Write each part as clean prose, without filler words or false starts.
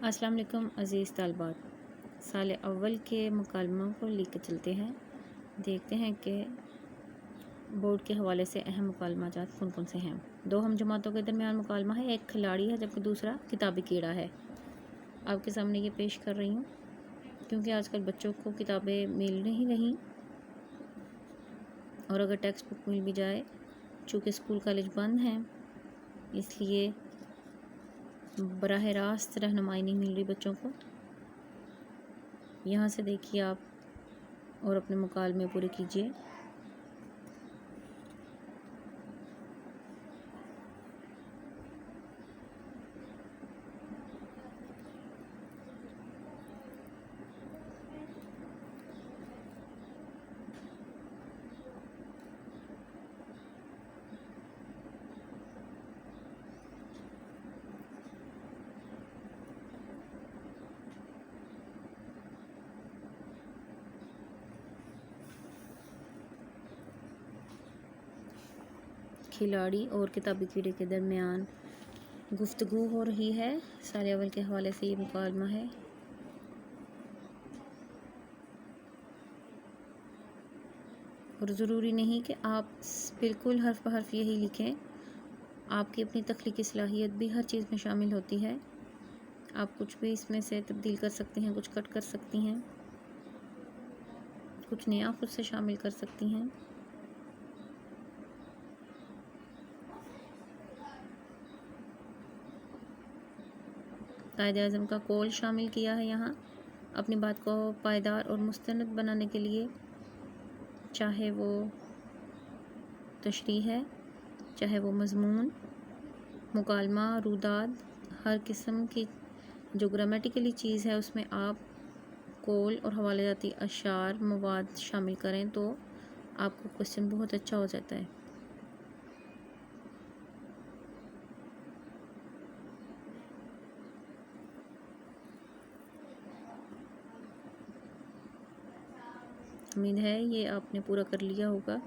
अस्सलाम वालेकुम अज़ीज़ तालबात, साल अव्वल के मुकालमों को लेकर चलते हैं। देखते हैं कि बोर्ड के हवाले से अहम मुकालमाजात कौन कौन से हैं। दो हम जमातों के दरमियान मुकालमा है, एक खिलाड़ी है जबकि दूसरा किताबी कीड़ा है। आपके सामने ये पेश कर रही हूँ क्योंकि आजकल बच्चों को किताबें मिल नहीं रहीं और अगर टेक्स्ट बुक मिल भी जाए, चूँकि स्कूल कॉलेज बंद हैं, इसलिए बराह रास्त रहनुमाई नहीं मिल रही बच्चों को। यहाँ से देखिए आप और अपने मुकालमे पूरे कीजिए। खिलाड़ी और किताबी कीड़े के दरमियान गुफ्तगू हो रही है। साल अव्वल के हवाले से ये मुकालमा है। और ज़रूरी नहीं कि आप बिल्कुल हर्फ बहर्फ यही लिखें। आपकी अपनी तख्लीकी सलाहियत भी हर चीज़ में शामिल होती है। आप कुछ भी इसमें से तब्दील कर सकती हैं, कुछ कट कर सकती हैं, कुछ नया खुद से शामिल कर सकती हैं। कायद-ए-आज़म का कौल शामिल किया है यहाँ अपनी बात को पायदार और मुस्तनद बनाने के लिए, चाहे वो तशरीह है, चाहे वो मज़मून, मुकालमा, रुदाद, हर किस्म की जो ग्रामेटिकली चीज़ है उसमें आप कौल और हवालेजाती अशार मवाद शामिल करें तो आपका क्वेश्चन बहुत अच्छा हो जाता है। उम्मीद है ये आपने पूरा कर लिया होगा।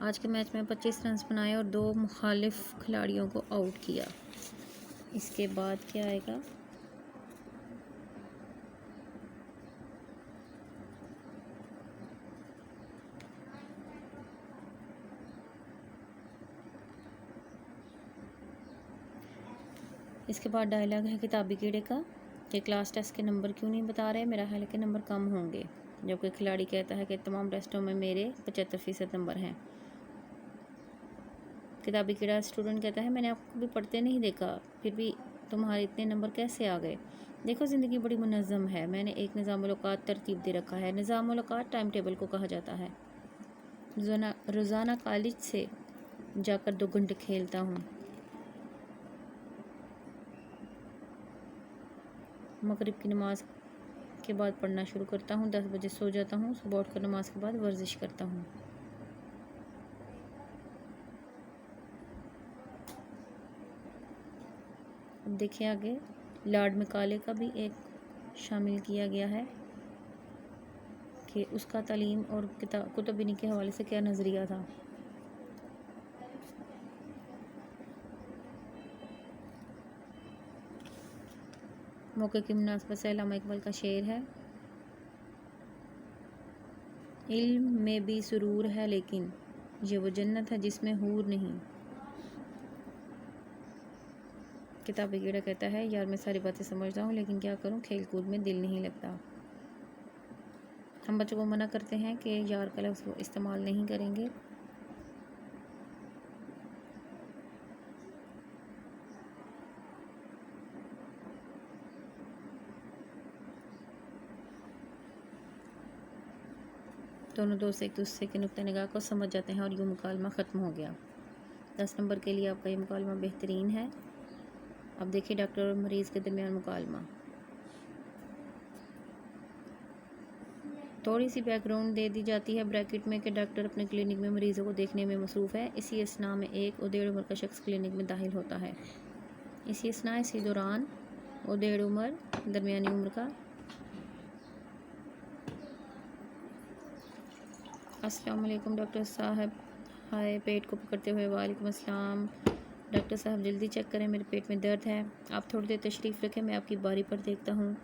आज के मैच में 25 रन बनाए और 2 मुखालिफ खिलाड़ियों को आउट किया। इसके बाद क्या आएगा? इसके बाद डायलॉग है किताबी कीड़े का कि क्लास टेस्ट के नंबर क्यों नहीं बता रहे, मेरा ख्याल है कि नंबर कम होंगे। जबकि खिलाड़ी कहता है कि तमाम टेस्टों में मेरे 75% नंबर हैं। किताबी कीड़ा स्टूडेंट कहता है मैंने आपको कभी पढ़ते नहीं देखा, फिर भी तुम्हारे इतने नंबर कैसे आ गए। देखो ज़िंदगी बड़ी मुनज़्ज़म है, मैंने एक निज़ाम-उल-औक़ात तरतीब दे रखा है। निज़ाम-उल-औक़ात टाइम टेबल को कहा जाता है। रोज़ाना कॉलेज से जाकर 2 घंटे खेलता हूँ। मगरिब की नमाज़ के बाद पढ़ना शुरू करता हूँ, 10 बजे सो जाता हूँ, सुबह उठकर नमाज के बाद वर्जिश करता हूँ। अब देखिए आगे लॉर्ड मैकाले का भी एक शामिल किया गया है कि उसका तालीम और कुतुब-बिनी के हवाले से क्या नज़रिया था। मौके की मुनासबत से अल्लामा इकबाल का शेर है, इल्म में भी सुरूर है लेकिन ये वो जन्नत है जिसमें हूर नहीं। किताबी कीड़ा कहता है यार मैं सारी बातें समझता हूँ लेकिन क्या करूँ, खेल कूद में दिल नहीं लगता। हम बच्चों को मना करते हैं कि यार का लफ्ज़ वो इस्तेमाल नहीं करेंगे। दोनों दोस्त एक दूसरे के नुक्ते निगाह को समझ जाते हैं और यूँ मुकालमा ख़त्म हो गया। 10 नंबर के लिए आपका ये मुकालमा बेहतरीन है। अब देखिए डॉक्टर और मरीज़ के दरमियान मुकालमा। थोड़ी सी बैकग्राउंड दे दी जाती है ब्रैकेट में कि डॉक्टर अपने क्लिनिक में मरीज़ों को देखने में मसरूफ़ है। इसी असना में एक उदेड़ उम्र का शख्स क्लिनिक में दाखिल होता है। इसी दौरान उदेड़ उम्र दरमियानी उम्र का अस्सलाम वालेकुम डॉक्टर साहब। हाय, पेट को पकड़ते हुए वालेकुम अस्सलाम। डॉक्टर साहब जल्दी चेक करें, मेरे पेट में दर्द है। आप थोड़ी देर तशरीफ़ रखें, मैं आपकी बारी पर देखता हूँ।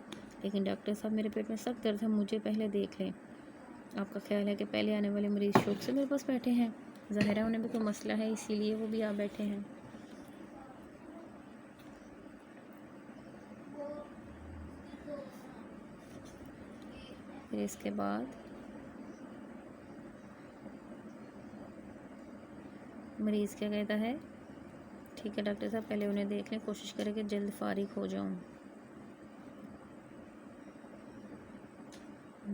लेकिन डॉक्टर साहब मेरे पेट में सख्त दर्द है, मुझे पहले देख लें। आपका ख्याल है कि पहले आने वाले मरीज़ शौक से मेरे पास बैठे हैं? ज़ाहिर है उन्हें भी कोई मसला है, इसीलिए वो भी आ बैठे हैं। फिर इसके बाद मरीज़ क्या कहता है? ठीक है डॉक्टर साहब, पहले उन्हें देख लें, कोशिश करें कि जल्द फारिग हो जाऊं।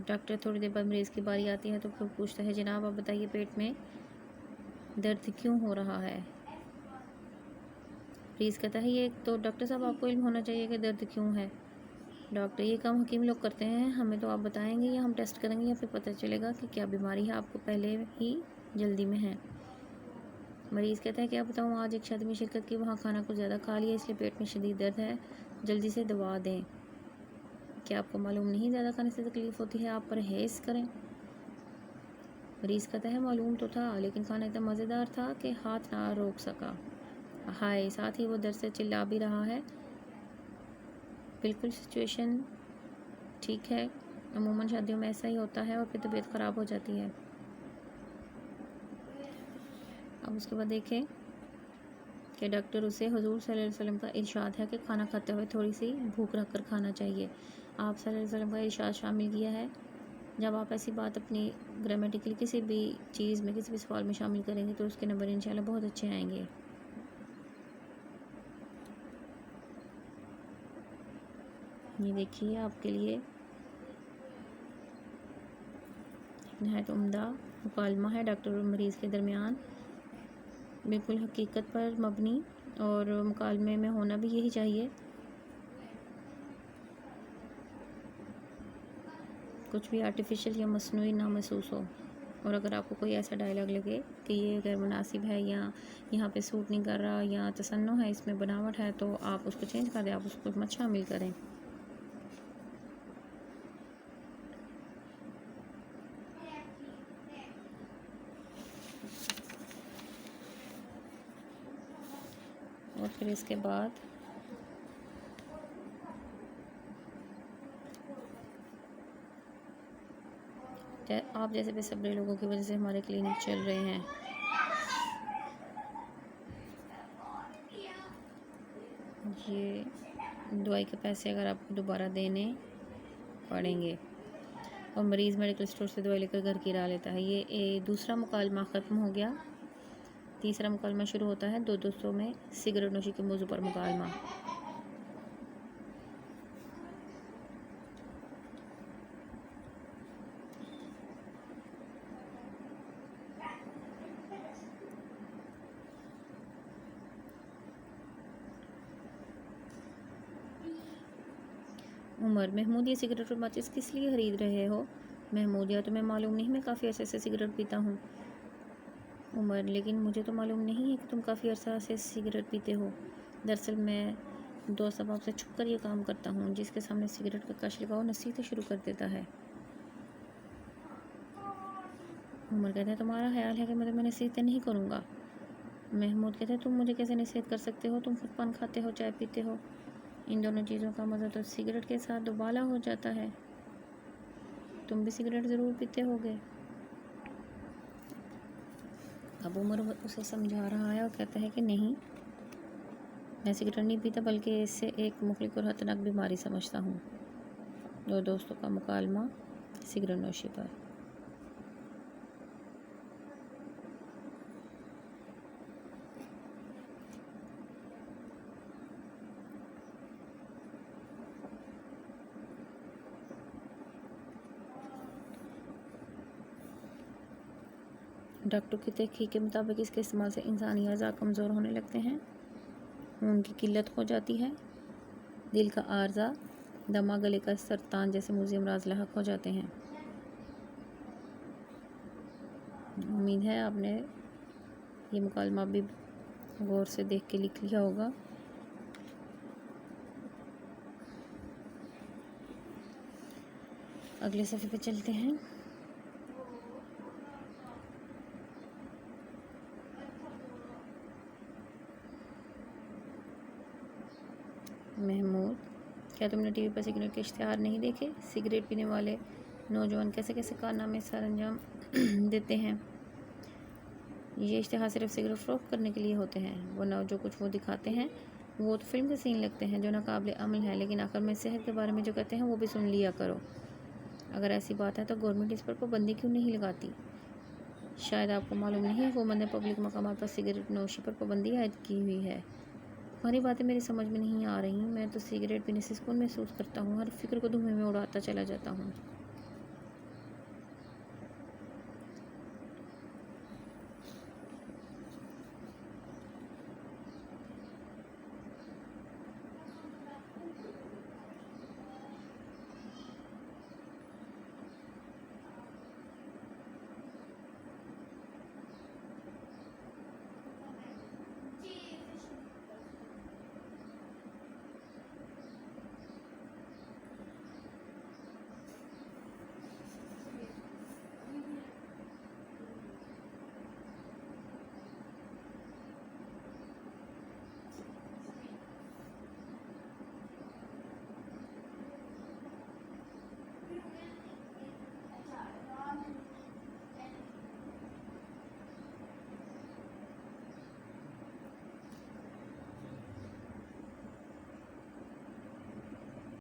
डॉक्टर थोड़ी देर बाद मरीज़ की बारी आती है तो फिर पूछता है, जनाब आप बताइए पेट में दर्द क्यों हो रहा है? मरीज़ कहता है, ये तो डॉक्टर साहब आपको इल्म होना चाहिए कि दर्द क्यों है। डॉक्टर, ये काम हकीम लोग करते हैं, हमें तो आप बताएंगे या हम टेस्ट करेंगे या फिर पता चलेगा कि क्या बीमारी है आपको पहले ही जल्दी में है। मरीज़ कहता है, क्या बताऊँ, आज एक शादी में शिरकत की, वहाँ खाना कुछ ज़्यादा खा लिया, इसलिए पेट में शदीद दर्द है, जल्दी से दवा दें। क्या आपको मालूम नहीं ज़्यादा खाने से तकलीफ़ होती है, आप परहेज़ करें। मरीज़ कहता है, मालूम तो था, लेकिन खाना इतना मज़ेदार था कि हाथ ना रोक सका। हाय, साथ ही वो दर्द से चिल्ला भी रहा है। बिल्कुल सिचुएशन ठीक है, अमूमन शादियों में ऐसा ही होता है और फिर तबीयत ख़राब हो जाती है। अब उसके बाद देखें कि डॉक्टर उसे हुज़ूर सल्लल्लाहु अलैहि वसल्लम का इरशाद है कि खाना खाते हुए थोड़ी सी भूख रख कर खाना चाहिए। आप सल्लल्लाहु अलैहि वसल्लम का इरशाद शामिल किया है। जब आप ऐसी बात अपनी ग्रामेटिकली किसी भी चीज़ में, किसी भी सवाल में शामिल करेंगे तो उसके नंबर इंशाल्लाह बहुत अच्छे आएंगे। ये देखिए आपके लिए नहायत उम्दा मुकालमा है डॉक्टर और मरीज़ के दरमियान, बिल्कुल हकीकत पर मबनी, और मुकालमे में होना भी यही चाहिए। कुछ भी आर्टिफिशियल या मसनूई ना महसूस हो। और अगर आपको कोई ऐसा डायलॉग लगे कि ये गैर मुनासिब है या यहाँ पे सूट नहीं कर रहा या तसन्नो है, इसमें बनावट है, तो आप उसको चेंज कर दें, आप उसको मत शामिल करें। और फिर इसके बाद आप जैसे बेसब्रे लोगों की वजह से हमारे क्लिनिक चल रहे हैं। ये दवाई के पैसे अगर आपको दोबारा देने पड़ेंगे। और मरीज़ मेडिकल स्टोर से दवाई लेकर घर की राह लेता है। ये दूसरा मुकालमा ख़त्म हो गया, तीसरा मुकालमा शुरू होता है। दो दोस्तों में सिगरेट नोशी के मौजू पर मुकालमा। उमर, महमूद ये सिगरेट और माचिस किस लिए ख़रीद रहे हो? महमूद, या तुम्हें मालूम नहीं मैं काफ़ी अरसे से सिगरेट पीता हूँ। उमर, लेकिन मुझे तो मालूम नहीं है कि तुम काफ़ी अरसा से सिगरेट पीते हो। दरअसल मैं दो सबब से छुप कर ये काम करता हूँ। जिसके सामने सिगरेट का कश लगाओ नसीहतें शुरू कर देता है। उमर कहता है, तुम्हारा ख्याल है कि मैं तुम्हें नसीहतें नहीं करूँगा। महमूद कहता है, तुम मुझे कैसे नसीहत कर सकते हो, तुम खुद पान खाते हो, चाय पीते हो। इन दोनों चीज़ों का मज़ा तो सिगरेट के साथ दुबाला हो जाता है। तुम भी सिगरेट ज़रूर पीते होगे। अब उमर उसे समझा रहा है और कहता है कि नहीं, मैं सिगरेट नहीं पीता, बल्कि इससे एक मुखलिक और खतरनाक बीमारी समझता हूँ। दो दोस्तों का मुकालमा सिगरेट नोशी पर। डॉक्टर की तहकीक के मुताबिक इसके इस्तेमाल से इंसानी अज़ा कमज़ोर होने लगते हैं, खून की किल्लत हो जाती है, दिल का आर्जा, दमा, गले का सरतान जैसे मुज़ी अमराज लाहक हो जाते हैं। उम्मीद है आपने ये मुकालमा भी गौर से देख के लिख लिया होगा। अगले सफ़े पे चलते हैं। क्या तुमने टीवी पर सिगरेट के इश्तिहार नहीं देखे? सिगरेट पीने वाले नौजवान कैसे कैसे कारनामे सरअंजाम देते हैं। ये इश्तिहार सिर्फ सिगरेट फ़रोख्त करने के लिए होते हैं, वरना जो कुछ वो दिखाते हैं वो तो फिल्म के सीन लगते हैं जो नाकाबिले अमल है, लेकिन आखिर में सेहत के बारे में जो कहते हैं वो भी सुन लिया करो। अगर ऐसी बात है तो गवर्नमेंट इस पर पाबंदी क्यों नहीं लगाती? शायद आपको मालूम नहीं, हुकूमत ने पब्लिक मकामात पर सिगरेट नोशी पर पाबंदी आयद की हुई है। तुम्हारी बातें मेरी समझ में नहीं आ रही। मैं तो सिगरेट पीने से सुकून महसूस करता हूँ, हर फिक्र को धुएं में उड़ाता चला जाता हूँ।